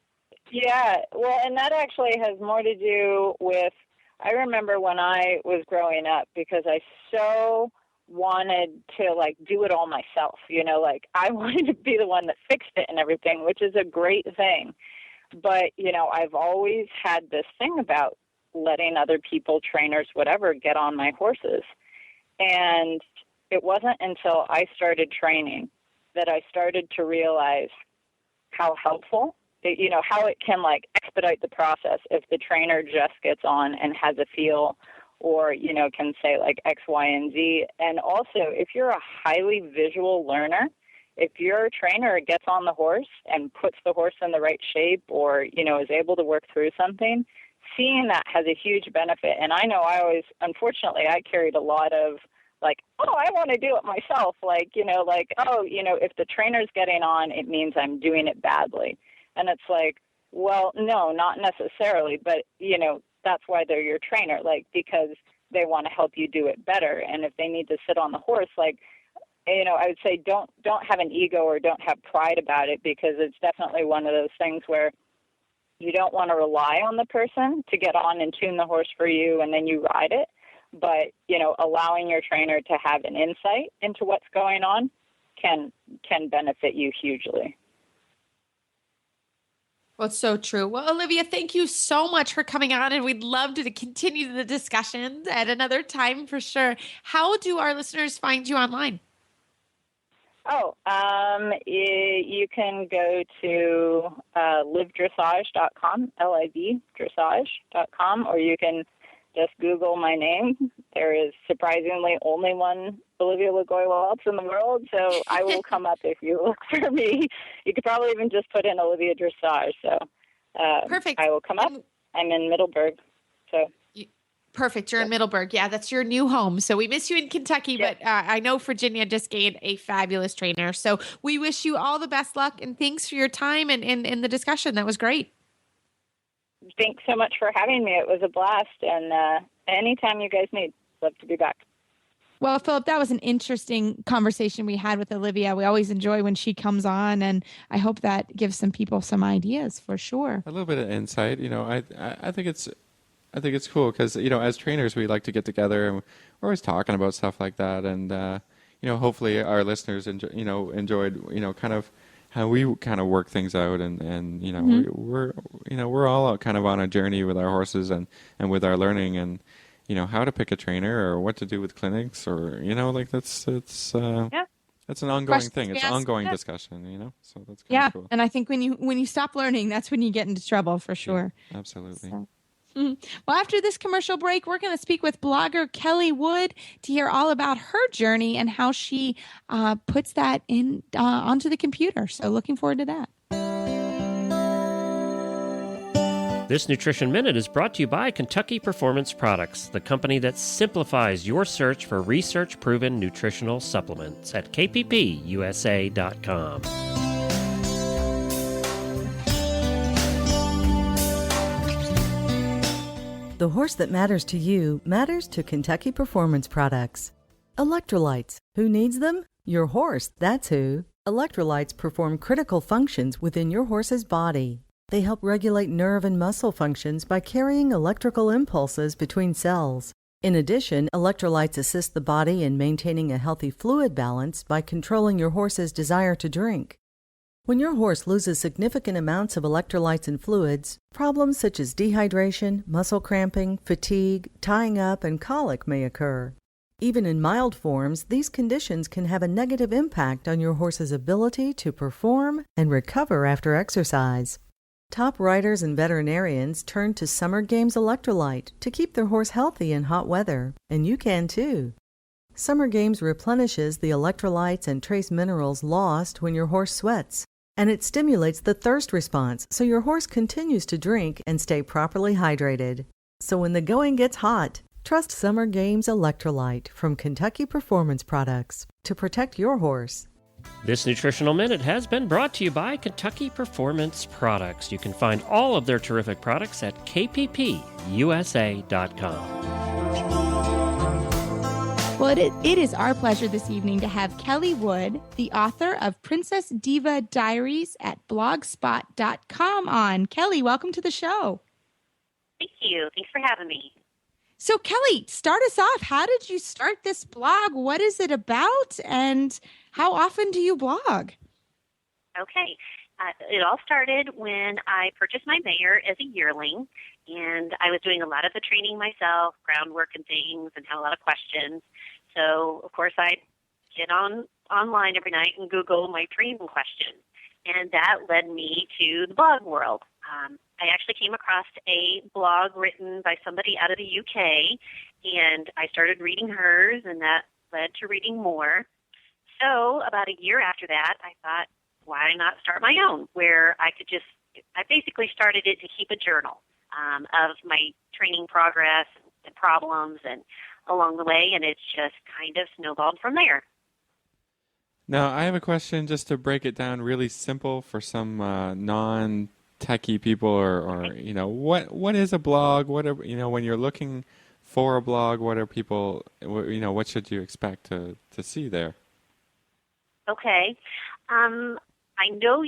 well, and that actually has more to do with, I remember when I was growing up, because I so wanted to like do it all myself, like I wanted to be the one that fixed it and everything, which is a great thing. But, I've always had this thing about letting other people, trainers, whatever, get on my horses. And it wasn't until I started training that I started to realize how helpful how it can like expedite the process if the trainer just gets on and has a feel, or, can say like X, Y, and Z. And also, if you're a highly visual learner, if your trainer gets on the horse and puts the horse in the right shape, or, is able to work through something, seeing that has a huge benefit. And I know unfortunately, I carried a lot of like, oh, I want to do it myself. If the trainer's getting on, it means I'm doing it badly. And it's like, well, no, not necessarily, but, that's why they're your trainer, because they want to help you do it better. And if they need to sit on the horse, I would say don't have an ego or don't have pride about it, because it's definitely one of those things where you don't want to rely on the person to get on and tune the horse for you and then you ride it. But, allowing your trainer to have an insight into what's going on can benefit you hugely. Well, it's so true. Well, Olivia, thank you so much for coming on, and we'd love to continue the discussions at another time for sure. How do our listeners find you online? You can go to livedressage.com, L-I-V, dressage.com, or you can just Google my name. There is surprisingly only one Olivia Lagoy-Waltz in the world, so I will come up if you look for me. You could probably even just put in Olivia Dressage. So perfect. I will come up. I'm in Middleburg. So perfect. You're in Middleburg. Yeah, that's your new home. So we miss you in Kentucky, but I know Virginia just gained a fabulous trainer. So we wish you all the best luck, and thanks for your time and in the discussion. That was great. Thanks so much for having me. It was a blast, and anytime you guys need, love to be back. Well, Philip, that was an interesting conversation we had with Olivia. We always enjoy when she comes on, and I hope that gives some people some ideas for sure. A little bit of insight. I think it's cool because, as trainers, we like to get together and we're always talking about stuff like that. And, hopefully our listeners, enjoyed, kind of how we kind of work things out. And mm-hmm. we're all kind of on a journey with our horses and with our learning and, how to pick a trainer or what to do with clinics or, it's an ongoing thing. It's an ongoing discussion, so that's kind of cool. And I think when you stop learning, that's when you get into trouble for sure. Yeah, absolutely. So. Well, after this commercial break, we're going to speak with blogger Kelly Wood to hear all about her journey and how she puts that in onto the computer. So looking forward to that. This Nutrition Minute is brought to you by Kentucky Performance Products, the company that simplifies your search for research-proven nutritional supplements at kppusa.com. The horse that matters to you matters to Kentucky Performance Products. Electrolytes. Who needs them? Your horse, that's who. Electrolytes perform critical functions within your horse's body. They help regulate nerve and muscle functions by carrying electrical impulses between cells. In addition, electrolytes assist the body in maintaining a healthy fluid balance by controlling your horse's desire to drink. When your horse loses significant amounts of electrolytes and fluids, problems such as dehydration, muscle cramping, fatigue, tying up, and colic may occur. Even in mild forms, these conditions can have a negative impact on your horse's ability to perform and recover after exercise. Top riders and veterinarians turn to Summer Games Electrolyte to keep their horse healthy in hot weather, and you can too. Summer Games replenishes the electrolytes and trace minerals lost when your horse sweats, and it stimulates the thirst response so your horse continues to drink and stay properly hydrated. So when the going gets hot, trust Summer Games Electrolyte from Kentucky Performance Products to protect your horse. This Nutritional Minute has been brought to you by Kentucky Performance Products. You can find all of their terrific products at kppusa.com. Well, it is our pleasure this evening to have Kelly Wood, the author of Princess Diva Diaries at blogspot.com on. Kelly, welcome to the show. Thank you. Thanks for having me. So, Kelly, start us off. How did you start this blog? What is it about? And how often do you blog? Okay. It all started when I purchased my mare as a yearling, and I was doing a lot of the training myself, groundwork and things, and had a lot of questions. So, of course, I'd get online every night and Google my training questions. and that led me to the blog world. I actually came across a blog written by somebody out of the UK, and I started reading hers, and that led to reading more. So about a year after that, I thought, why not start my own, where I basically started it to keep a journal of my training progress and problems and along the way, and it's just kind of snowballed from there. Now, I have a question just to break it down really simple for some non-techie people, or what is a blog? When you're looking for a blog, what are people, what should you expect to see there? Okay. I know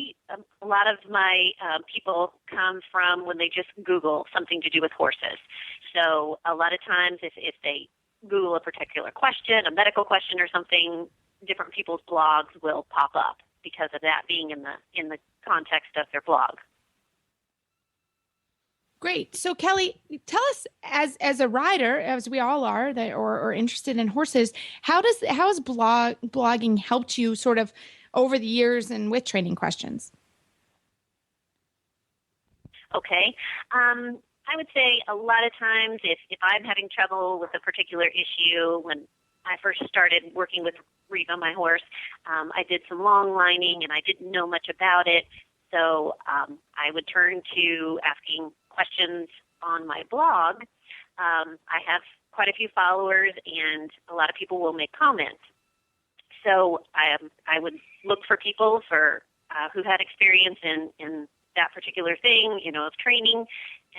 a lot of my people come from when they just Google something to do with horses. So a lot of times if they Google a particular question, a medical question or something, different people's blogs will pop up because of that being in the context of their blog. Great. So Kelly, tell us, as a rider, as we all are, or interested in horses, how has blogging helped you sort of over the years and with training questions? Okay. I would say a lot of times if I'm having trouble with a particular issue, when I first started working with Riva, my horse, I did some long lining and I didn't know much about it. So I would turn to asking questions on my blog. I have quite a few followers and a lot of people will make comments. So I would look for people who had experience in that particular thing, of training,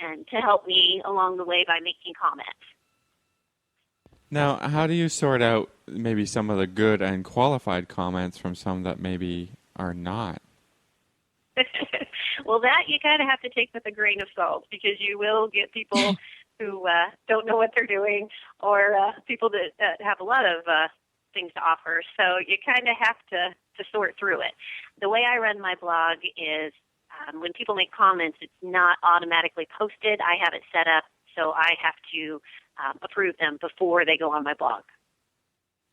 and to help me along the way by making comments. Now, how do you sort out maybe some of the good and qualified comments from some that maybe are not? Well, that you kind of have to take with a grain of salt, because you will get people who don't know what they're doing, or people that have a lot of things to offer. So you kind of have to sort through it. The way I run my blog is when people make comments, it's not automatically posted. I have it set up so I have to approve them before they go on my blog.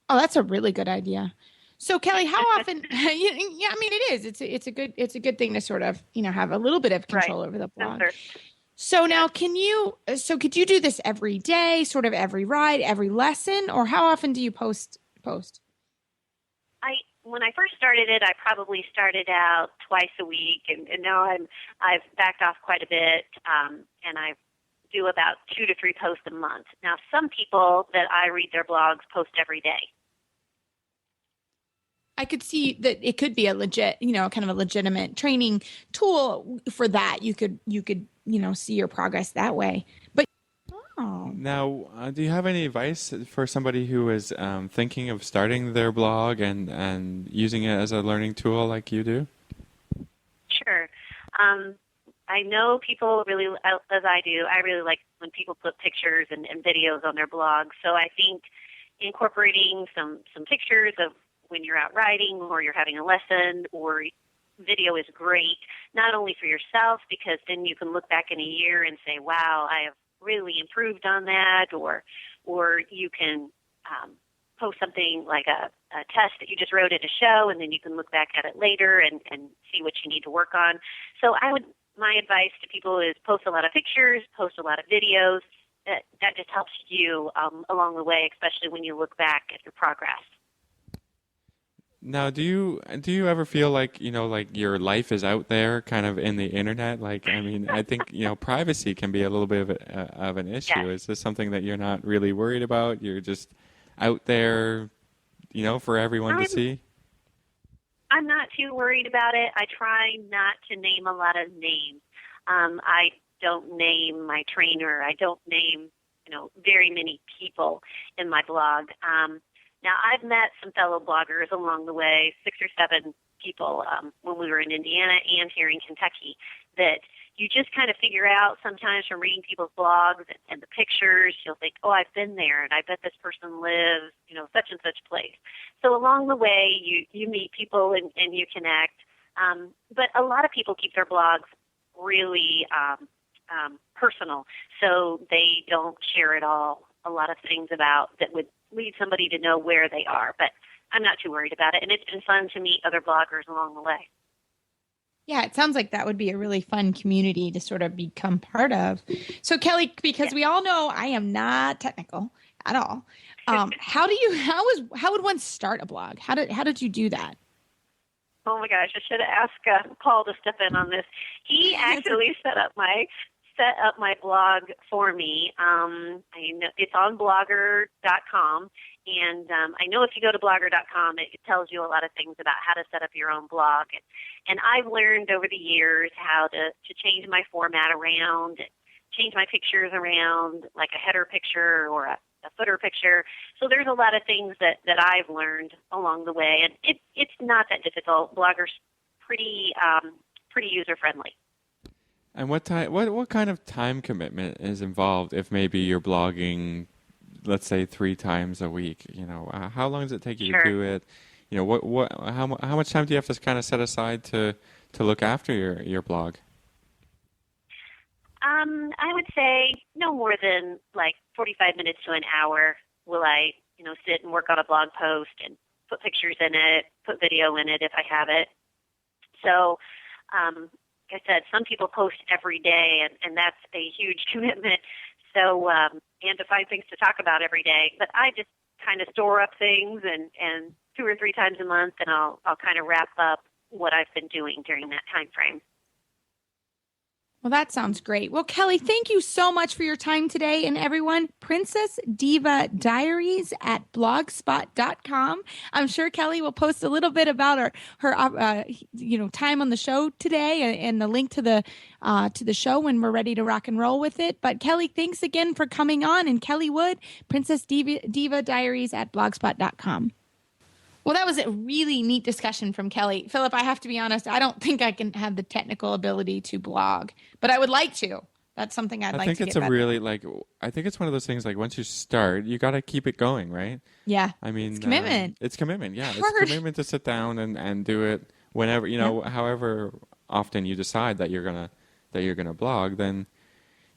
Oh, that's a really good idea. So Kelly, how often? Yeah, I mean, it is. It's a good thing to sort of have a little bit of control over the blog. Sure. So now, could you do this every day, sort of every ride, every lesson, or how often do you post? When I first started it, I probably started out twice a week, and now I've backed off quite a bit, and I do about 2 to 3 posts a month. Now, some people that I read their blogs post every day. I could see that it could be a legit, kind of a legitimate training tool for that. You could, see your progress that way. But now, do you have any advice for somebody who is thinking of starting their blog and using it as a learning tool like you do? Sure. I know people really, as I do, I really like when people put pictures and videos on their blog. So I think incorporating some pictures of when you're out riding or you're having a lesson or video is great, not only for yourself, because then you can look back in a year and say, wow, I have really improved on that, or you can post something like a test that you just wrote at a show, and then you can look back at it later and see what you need to work on. So my advice to people is post a lot of pictures, post a lot of videos. That just helps you along the way, especially when you look back at your progress. Now, do you ever feel like, like your life is out there kind of in the internet? Like, I mean, I think, privacy can be a little bit of an issue. Yes. Is this something that you're not really worried about? You're just out there, for everyone to see? I'm not too worried about it. I try not to name a lot of names. I don't name my trainer. I don't name, very many people in my blog. Now, I've met some fellow bloggers along the way, 6 or 7 people when we were in Indiana and here in Kentucky, that you just kind of figure out sometimes from reading people's blogs and the pictures. You'll think, oh, I've been there, and I bet this person lives, such and such place. So along the way, you meet people and you connect. But a lot of people keep their blogs really personal, so they don't share at all a lot of things about that would lead somebody to know where they are. But I'm not too worried about it, and it's been fun to meet other bloggers along the way. Yeah, it sounds like that would be a really fun community to sort of become part of. So Kelly, because we all know I am not technical at all. How would one start a blog? How did you do that? Oh my gosh, I should have asked Paul to step in on this. He actually set up my blog for me. I know it's on blogger.com. And I know if you go to blogger.com, it tells you a lot of things about how to set up your own blog. And I've learned over the years how to change my format around, change my pictures around, like a header picture or a footer picture. So there's a lot of things that I've learned along the way. And it's not that difficult. Blogger's pretty user-friendly. And what kind of time commitment is involved if maybe you're blogging, let's say 3 times a week? How long does it take you to do it? How much time do you have to kind of set aside to look after your blog? I would say no more than like 45 minutes to an hour will I, sit and work on a blog post and put pictures in it, put video in it if I have it. So, like I said, some people post every day, and that's a huge commitment. So, and to find things to talk about every day. But I just kind of store up things and 2 or 3 times a month, and I'll kind of wrap up what I've been doing during that time frame. Well, that sounds great. Well, Kelly, thank you so much for your time today. And everyone, Princess Diva Diaries at blogspot.com. I'm sure Kelly will post a little bit about her time on the show today and the link to the show when we're ready to rock and roll with it. But Kelly, thanks again for coming on. And Kelly Wood, Princess Diva Diaries at blogspot.com. Well, that was a really neat discussion from Kelly. Philip, I have to be honest, I don't think I can have the technical ability to blog, but I would like to. That's something I'd like to get better. I think it's one of those things, like, once you start, you got to keep it going, right? Yeah. I mean, it's commitment. It's commitment, yeah. It's commitment to sit down and do it whenever, however often you decide that you're gonna blog. Then,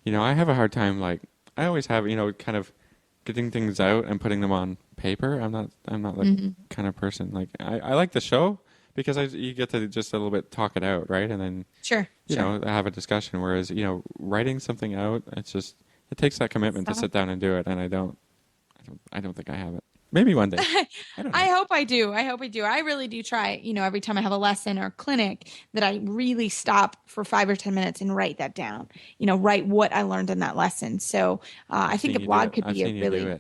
I have a hard time, like, I always have, kind of getting things out and putting them on paper. I'm not the kind of person, like, I like the show because you get to just a little bit talk it out, right? And then you know, have a discussion. Whereas, writing something out, it takes that commitment to sit down and do it. And I don't think I have it. Maybe one day. I don't know. I hope I do. I really do try, every time I have a lesson or clinic, that I really stop for 5 or 10 minutes and write that down, write what I learned in that lesson. So I think a blog could be a really,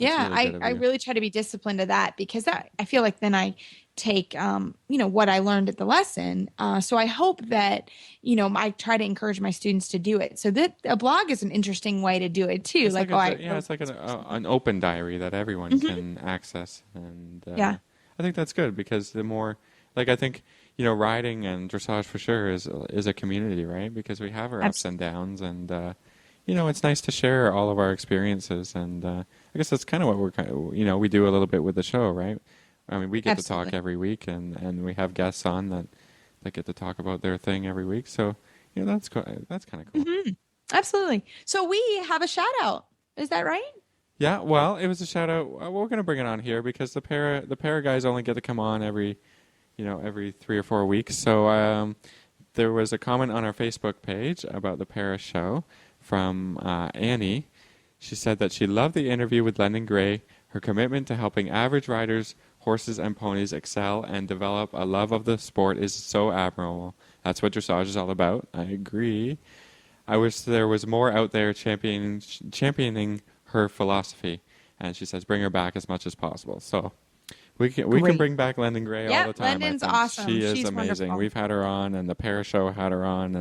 I really try to be disciplined to that, because I feel like then I take, what I learned at the lesson. So I hope that, I try to encourage my students to do it. So that a blog is an interesting way to do it too. It's like an open diary that everyone can access. And I think that's good, because the more, like, I think, riding and dressage for sure is a community, right? Because we have our ups and downs, and, it's nice to share all of our experiences. And I guess that's kind of what we do a little bit with the show, right? I mean, we get to talk every week, and we have guests on that get to talk about their thing every week. So, that's kind of cool. Mm-hmm. Absolutely. So we have a shout out. Is that right? Yeah. Well, it was a shout out. We're going to bring it on here because the para guys only get to come on every 3 or 4 weeks. So there was a comment on our Facebook page about the para show from Annie. She said that she loved the interview with Lendon Gray. Her commitment to helping average riders, horses, and ponies excel and develop a love of the sport is so admirable. That's what dressage is all about. I agree. I wish there was more out there championing her philosophy. And she says, bring her back as much as possible. So we can bring back Lendon Gray all the time. Lendon's awesome. She's amazing. Wonderful. We've had her on, and the Para Show had her on,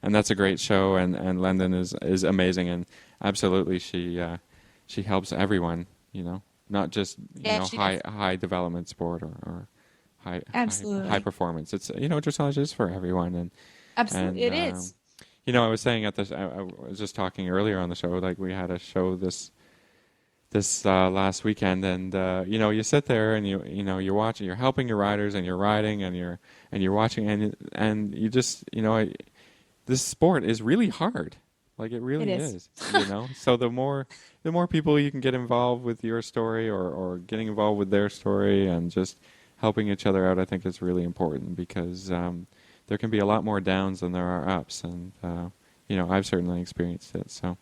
and that's a great show. And Lendon is amazing, and absolutely she helps everyone. Not just high development sport or high performance. It's dressage is for everyone, and absolutely it is. I was saying I was just talking earlier on the show, like, we had a show this last weekend, and you sit there and you're watching, you're helping your riders, and you're riding, and you're watching, and you just this sport is really hard. Like, it really is. So the more people you can get involved with your story or getting involved with their story and just helping each other out, I think is really important, because there can be a lot more downs than there are ups, and I've certainly experienced it. So.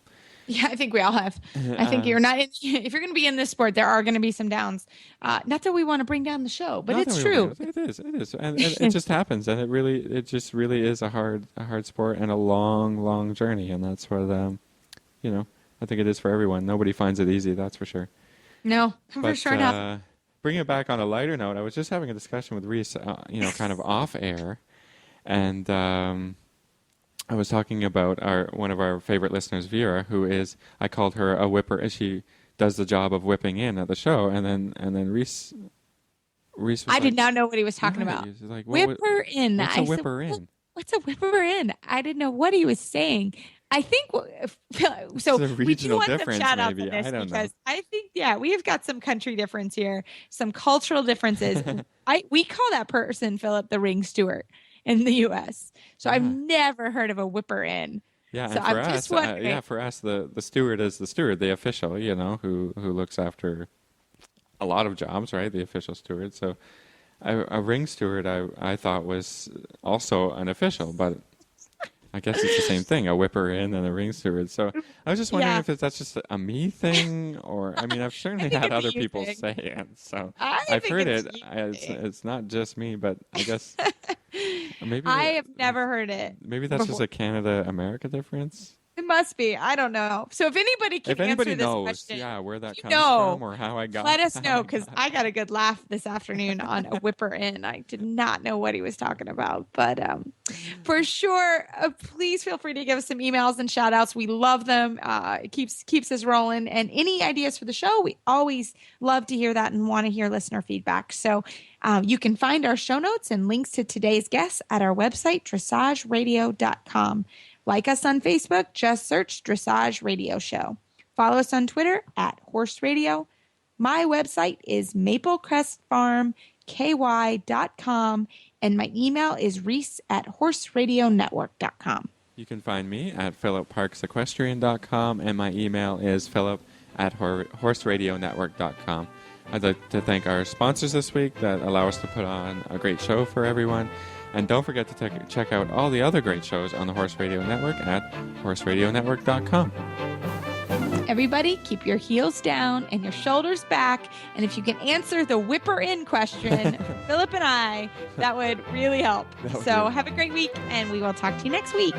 Yeah, I think we all have. I think you're not. If you're going to be in this sport, there are going to be some downs. Not that we want to bring down the show, but it's true. It is, and it just happens, and it just really is a hard sport and a long journey, and that's what I think it is for everyone. Nobody finds it easy, that's for sure. No, for sure not. Bringing it back on a lighter note, I was just having a discussion with Reese, kind of off air, and I was talking about one of our favorite listeners, Vera, who is, I called her a whipper. She does the job of whipping in at the show, and then Reese was I did not know what he was talking about. Like, whipper in. What's a whipper in? What's a whipper in? I didn't know what he was saying. I think so. It's a regional difference, maybe. I don't know. I think we have got some country difference here, some cultural differences. We call that person, Philip, the ring steward in the U.S. So I've never heard of a whipper in. Yeah, so and for us, the steward is the steward, the official, who looks after a lot of jobs, right? The official steward. So a ring steward, I thought was also an official, but I guess it's the same thing, a whipper in and a ring steward. So I was just wondering if that's just a me thing, or I've certainly had other people say it. So I've heard it. It's not just me, but I guess maybe I have never heard it. Maybe that's just a Canada-America difference. It must be. I don't know. So if anybody can answer this question, where that comes from or how I got it. Let us know, because I got a good laugh this afternoon on a whipper in. I did not know what he was talking about. But for sure, please feel free to give us some emails and shout outs. We love them. It keeps us rolling. And any ideas for the show, we always love to hear that and want to hear listener feedback. So you can find our show notes and links to today's guests at our website, dressageradio.com. Like us on Facebook, just search Dressage Radio Show. Follow us on Twitter at Horse Radio. My website is maplecrestfarmky.com, and my email is reese@horseradionetwork.com. You can find me at philipparksequestrian.com, and my email is philip@horseradionetwork.com. I'd like to thank our sponsors this week that allow us to put on a great show for everyone. And don't forget to check out all the other great shows on the Horse Radio Network at horseradionetwork.com. Everybody, keep your heels down and your shoulders back. And if you can answer the whipper in question for Philip and I, that would really help. So have a great week, and we will talk to you next week.